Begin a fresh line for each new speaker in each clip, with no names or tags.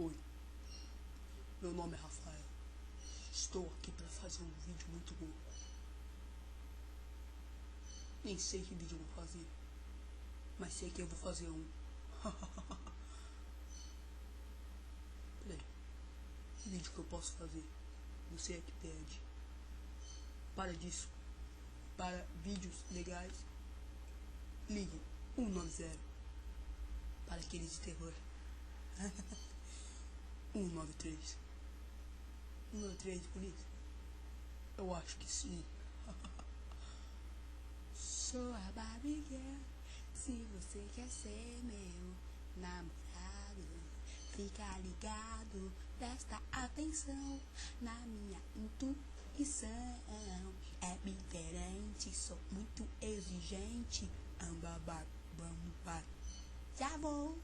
Oi, meu nome é Rafael. Estou aqui para fazer um vídeo muito louco. Nem sei que vídeo eu vou fazer, mas sei que eu vou fazer um. Peraí, que vídeo que eu posso fazer? Você é que pede. Para disso, para vídeos legais, ligue 190. Para aqueles de terror. 193. 193 de polícia? Eu acho que sim. Sou a Barbie Girl. Se você quer ser meu namorado, fica ligado, presta atenção na minha intuição. É diferente, sou muito exigente. Anda, Barbie, vamos, Barbie. Já vou.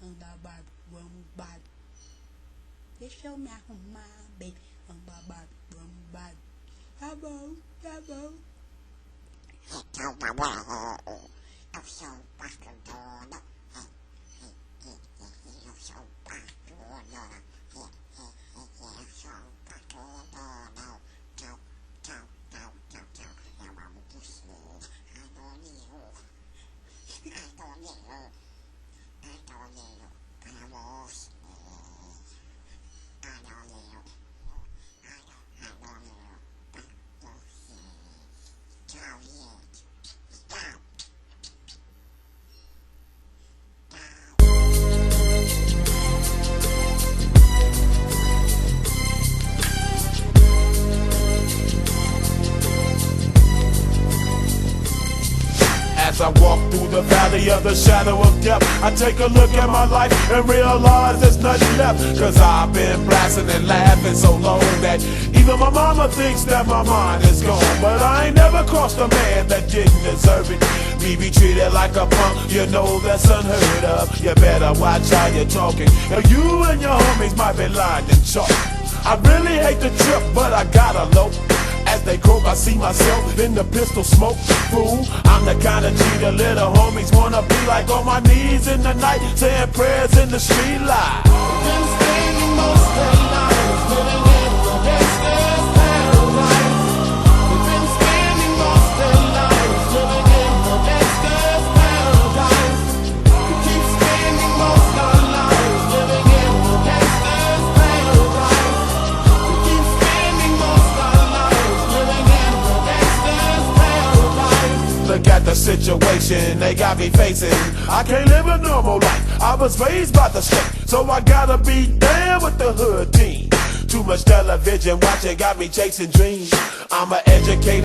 Anda, Barbie, vamos, Barbie. Deixa eu me arrumar bem. Anda, Barbie, vamos, Barbie. Tá bom.
Então tá bom. Eu sou o patrono. Eu sou o patrono. Eu sou o patrono. Tchau. Eu amo você. Adoro. Para você. Tchau, gente. Tchau.
As I walk through the valley of the shadow of death, I take a look at my life and realize there's nothing left. Cause I've been blasting and laughing so long that even my mama thinks that my mind is gone. But I ain't never crossed a man that didn't deserve it. Me be treated like a punk, you know that's unheard of. You better watch how you're talking. Now you and your homies might be lying in chalk. I really hate the trip, but I gotta low. As they croak, I see myself in the pistol smoke. Fool, I'm the kind of G the little homies wanna be like, on my knees in the night, saying prayers in the street light.
Been spending most of their lives living in the gangster's paradise. They've been spending most of their lives living in the gangster's paradise. We keep spending most of our lives living in the gangster's paradise. We keep spending most of our lives living in the gangster's paradise.
Look at the situation they got me facing. I can't live a normal life. I was raised by the state, so I gotta be down with the hood team. Too much television watching got me chasing dreams. I'm an educator.